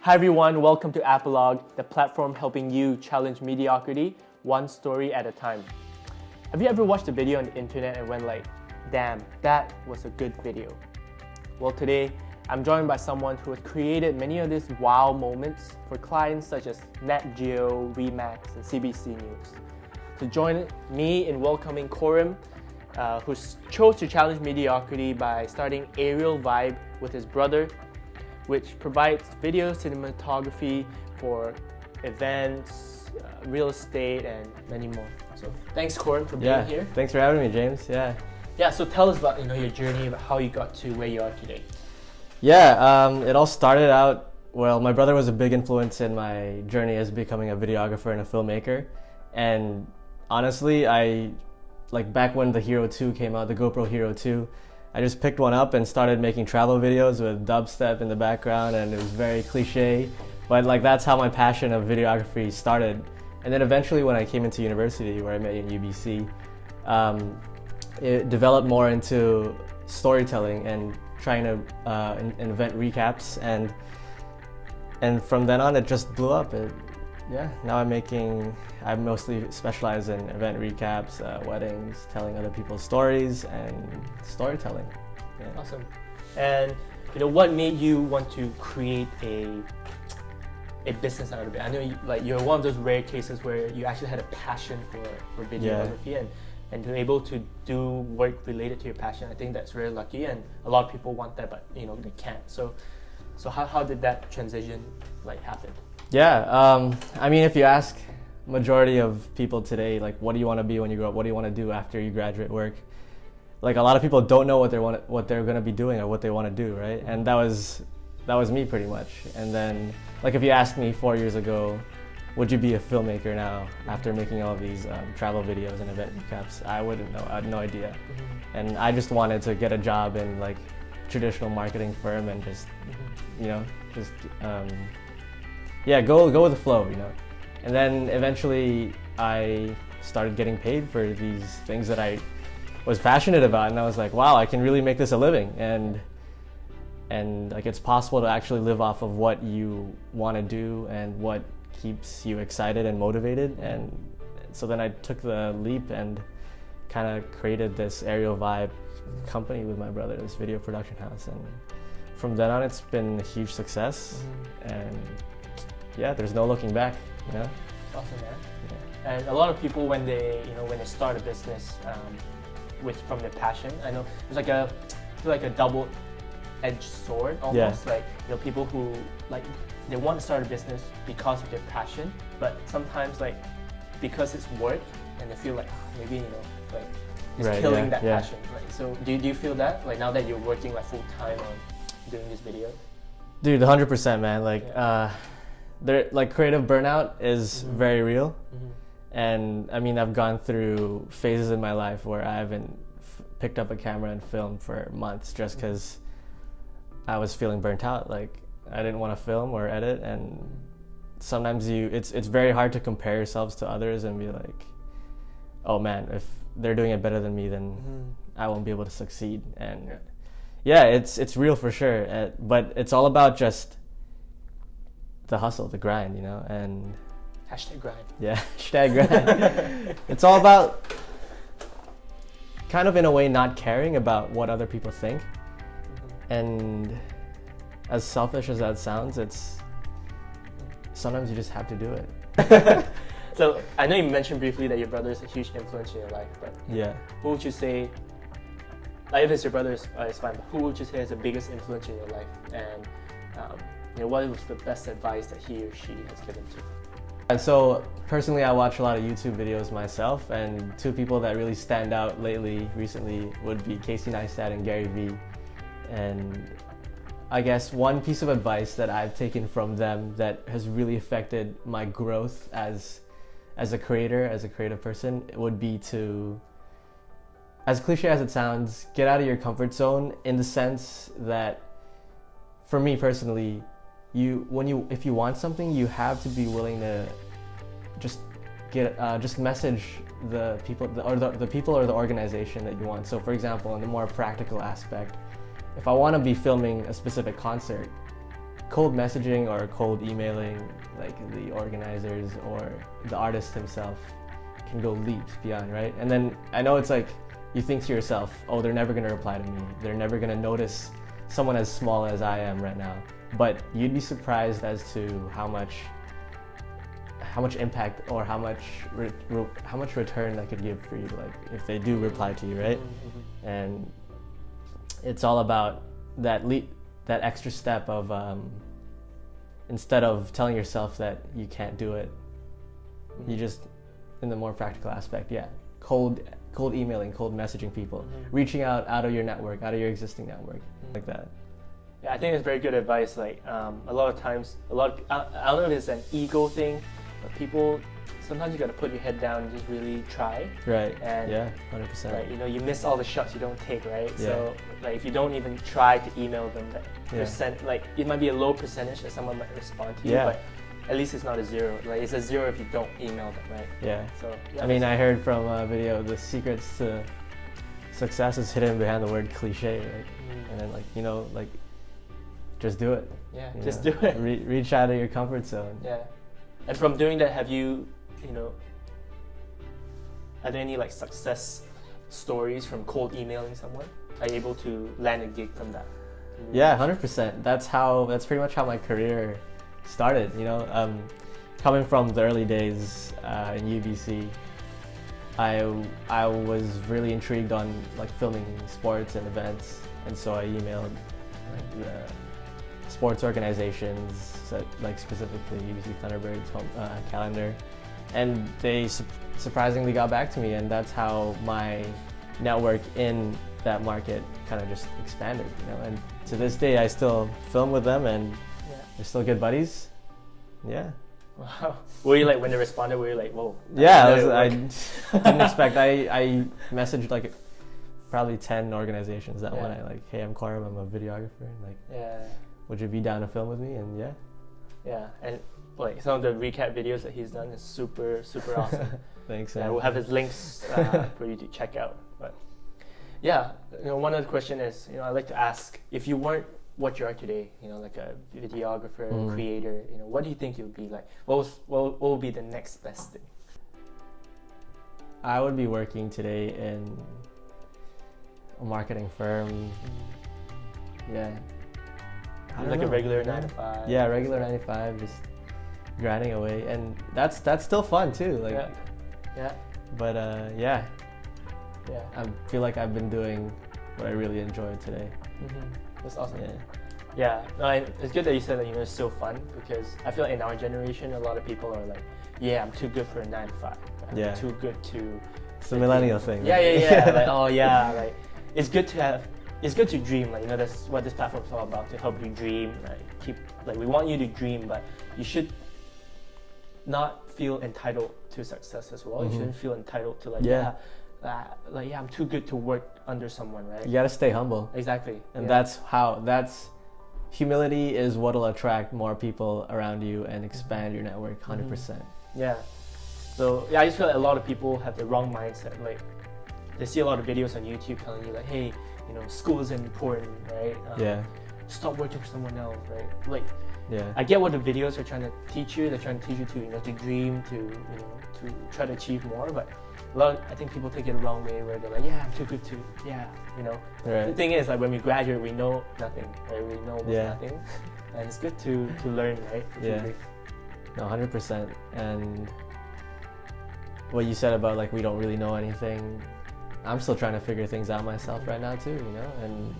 Hi everyone, welcome to Apologue, the platform helping you challenge mediocrity one story at a time. Have you ever watched a video on the internet and went like, damn, that was a good video? Well, today I'm joined by someone who has created many of these wow moments for clients such as Nat Geo, REMAX and CBC News. To join me in welcoming Corim, who chose to challenge mediocrity by starting Aerial Vibe with his brother, which provides video cinematography for events, real estate, and many more. So thanks, Corim, for being here. Thanks for having me, James. Yeah. So tell us about your journey, about how you got to where you are today. It all started out. Well, my brother was a big influence in my journey as becoming a videographer and a filmmaker. And honestly, back when the Hero 2 came out, the GoPro Hero 2, I just picked one up and started making travel videos with dubstep in the background, and it was very cliche, but that's how my passion of videography started. And then eventually when I came into university, where I met in UBC, it developed more into storytelling and trying to invent recaps, and from then on it just blew up. Now I mostly specialize in event recaps, weddings, telling other people's stories, and storytelling. Yeah. Awesome. And what made you want to create a business out of it? I know you're one of those rare cases where you actually had a passion for videography, and to be able to do work related to your passion. I think that's very lucky, and a lot of people want that, but they can't. So how did that transition happen? If you ask majority of people today, what do you want to be when you grow up? What do you want to do after you graduate work? A lot of people don't know what they're going to be doing or what they want to do, right? And that was me pretty much. And then, if you asked me 4 years ago, would you be a filmmaker now after making all of these travel videos and event recaps? I wouldn't know. I had no idea. Mm-hmm. And I just wanted to get a job in traditional marketing firm and just, go with the flow, And then eventually I started getting paid for these things that I was passionate about, and I was like, wow, I can really make this a living, and it's possible to actually live off of what you want to do and what keeps you excited and motivated. And so then I took the leap and kind of created this Aerial Vibe company with my brother, this video production house, and from then on it's been a huge success. And there's no looking back. Awesome, man. Yeah. And a lot of people when they start a business from their passion, I know it's like a double-edged sword almost. People who they want to start a business because of their passion, but sometimes because it's work and they feel maybe it's killing that passion. So do you feel that now that you're working full time on doing this video? Dude, 100%, man. Creative burnout is very real. And I've gone through phases in my life where I haven't picked up a camera and filmed for months just because I was feeling burnt out. I didn't want to film or edit, and sometimes it's very hard to compare yourselves to others and be like, oh man, if they're doing it better than me, then I won't be able to succeed. And it's real for sure. But it's all about just the hustle, the grind, and #grind. Yeah, #grind. It's all about kind of in a way not caring about what other people think. And as selfish as that sounds, sometimes you just have to do it. So I know you mentioned briefly that your brother is a huge influence in your life, but who would you say, if it's your brother, it's fine, but who would you say is the biggest influence in your life? And what was the best advice that he or she has given to you? And so personally, I watch a lot of YouTube videos myself, and two people that really stand out recently would be Casey Neistat and Gary Vee. And I guess one piece of advice that I've taken from them that has really affected my growth as a creator, as a creative person, would be to, as cliche as it sounds, get out of your comfort zone, in the sense that, for me personally, if you want something, you have to be willing to just message the people or the organization that you want. So for example, in the more practical aspect, if I want to be filming a specific concert, cold messaging or cold emailing, like the organizers or the artist himself, can go leaps beyond, right? And then I know it's like, you think to yourself, oh, they're never gonna reply to me. They're never gonna notice someone as small as I am right now. But you'd be surprised as to how much impact or how much return that could give for you, like if they do reply to you, right? And it's all about that extra step of instead of telling yourself that you can't do it, you just, in the more practical aspect, cold emailing, cold messaging people, reaching out of your network, out of your existing network, like that. Yeah, I think it's very good advice. Like a lot of times, I don't know if it's an ego thing, but people, sometimes you got to put your head down and just really try. Right. And 100%. Like, you miss all the shots you don't take, right? Yeah. So like if you don't even try to email them, that percent, like it might be a low percentage that someone might respond to you, but at least it's not a zero. Like it's a zero if you don't email them, right? Yeah. So I mean, I heard from a video, the secrets to success is hidden behind the word cliche, right? And then like just do it. Yeah, just do it. Reach out of your comfort zone. Yeah. And from doing that, have you, are there any like success stories from cold emailing someone? Are you able to land a gig from that? Yeah, 100%. That's pretty much how my career started. Coming from the early days in UBC, I was really intrigued on like filming sports and events, and so I emailed like the sports organizations, like specifically UBC Thunderbird's calendar, and they surprisingly got back to me, and that's how my network in that market kind of just expanded. And to this day, I still film with them, and we're still good buddies. Yeah. Wow. Were you like, when they responded, were you like, whoa? Yeah, I didn't expect. I messaged like probably 10 organizations that one. I like, hey, I'm Corim, I'm a videographer, and like, would you be down to film with me? And yeah, and like some of the recap videos that he's done is super awesome. Thanks. Yeah, we'll have his links for you to check out. But yeah, one other question is, I like to ask, if you weren't what you are today, like a videographer, creator, what do you think you would be like? What would be the next best thing? I would be working today in a marketing firm. Yeah. Like a regular 9 to 5. Yeah, regular 9 to 5, just grinding away, and that's still fun too. Like, But I feel like I've been doing what I really enjoy today. That's awesome. Yeah. No, it's good that you said that it's still fun, because I feel like in our generation, a lot of people are like, I'm too good for a 9 to 5. I'm too good to. It's the millennial thing. Yeah. Like, like it's good to dream. Like, that's what this platform is all about, to help you dream. Like, we want you to dream, but you should not feel entitled to success as well. You shouldn't feel entitled to I'm too good to work under someone, right? You gotta stay humble. Exactly. And that's humility is what'll attract more people around you and expand your network 100%. Yeah. So I just feel like a lot of people have the wrong mindset. Like, they see a lot of videos on YouTube telling you like, hey, school isn't important, right? Stop working for someone else, right? Like, I get what the videos are trying to teach you. They're trying to teach you to dream, to try to achieve more. But I think people take it the wrong way, where they're like, I'm too good to, Right. The thing is, like, when we graduate, we know nothing, right? We know almost nothing, and it's good to learn, right? No, 100%. And what you said about like we don't really know anything, I'm still trying to figure things out myself right now too, and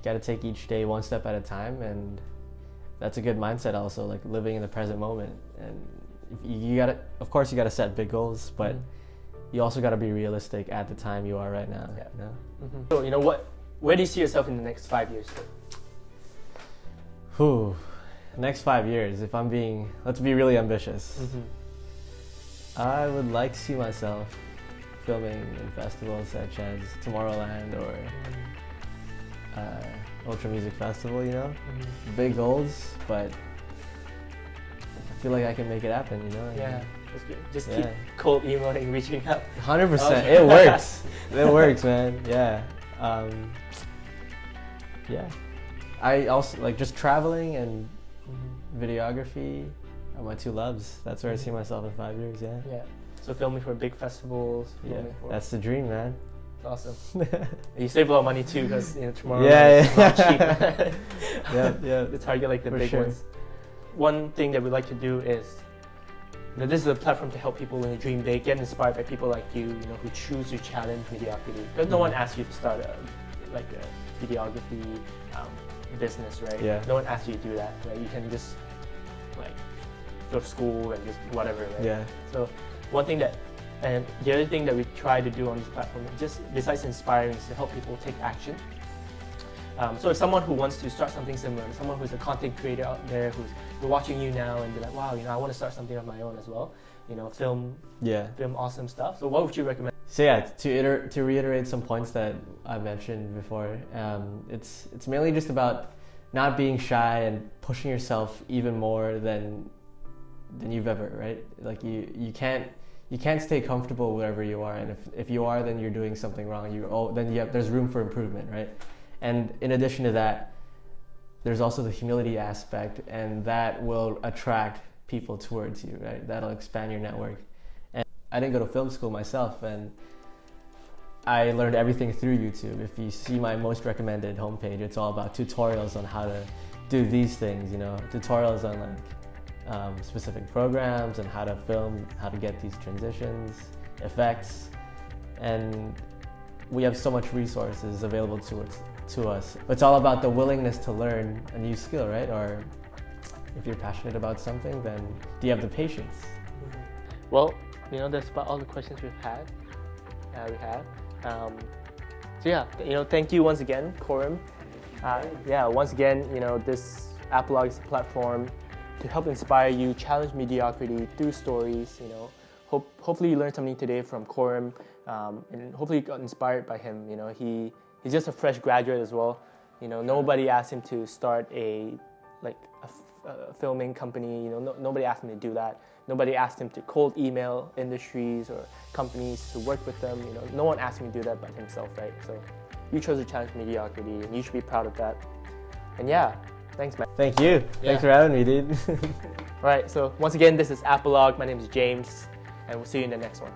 got to take each day one step at a time, and that's a good mindset also, like living in the present moment. And you got to, of course, you got to set big goals, but you also got to be realistic at the time you are right now. So where do you see yourself in the next 5 years? Next 5 years, let's be really ambitious. I would like to see myself filming in festivals such as Tomorrowland or Ultra Music Festival, big goals, but I feel like I can make it happen, Yeah, that's good. Just keep cold emailing, reaching out. 100%, it works. It works, man. I also like just traveling and videography are my two loves. That's where I see myself in 5 years. Yeah. Yeah. So filming for big festivals. Yeah. Filming for... That's the dream, man. Awesome. You save a lot of money too, because tomorrow yeah, not cheap. yeah. To target like the For big sure. ones. One thing that we like to do is, this is a platform to help people when they dream big, get inspired by people like you, who choose to challenge mediocrity. Because no one asks you to start a videography business, right? Yeah. No one asks you to do that, right? You can just go to school and just whatever, right? Yeah. So one thing and the other thing that we try to do on this platform, just besides inspiring, is to help people take action. So if someone who wants to start something similar, someone who's a content creator out there who's watching you now and be like, wow, I want to start something of my own as well, film awesome stuff. So what would you recommend? So yeah, to reiterate some points that I mentioned before, it's mainly just about not being shy and pushing yourself even more than you've ever, right? Like you can't stay comfortable wherever you are, and if you are, then you're doing something wrong. There's room for improvement, right? And in addition to that, there's also the humility aspect, and that will attract people towards you, right? That'll expand your network. And I didn't go to film school myself, and I learned everything through YouTube. If you see my most recommended homepage, it's all about tutorials on how to do these things, tutorials on specific programs and how to film, how to get these transitions, effects, and we have so much resources available to us. It's all about the willingness to learn a new skill, right? Or if you're passionate about something, then do you have the patience? Well, that's about all the questions we've had. So yeah, thank you once again, Corim. Once again, this Apologue is a platform to help inspire you, challenge mediocrity through stories. Hopefully you learned something today from Corim, and hopefully you got inspired by him. He's just a fresh graduate as well. Nobody asked him to start a filming company. Nobody asked him to do that. Nobody asked him to cold email industries or companies to work with them. No one asked him to do that but himself, right? So you chose to challenge mediocrity, and you should be proud of that. And yeah, thanks, man. Thank you. Yeah. Thanks for having me, dude. All right, so once again, this is Apologue. My name is James, and we'll see you in the next one.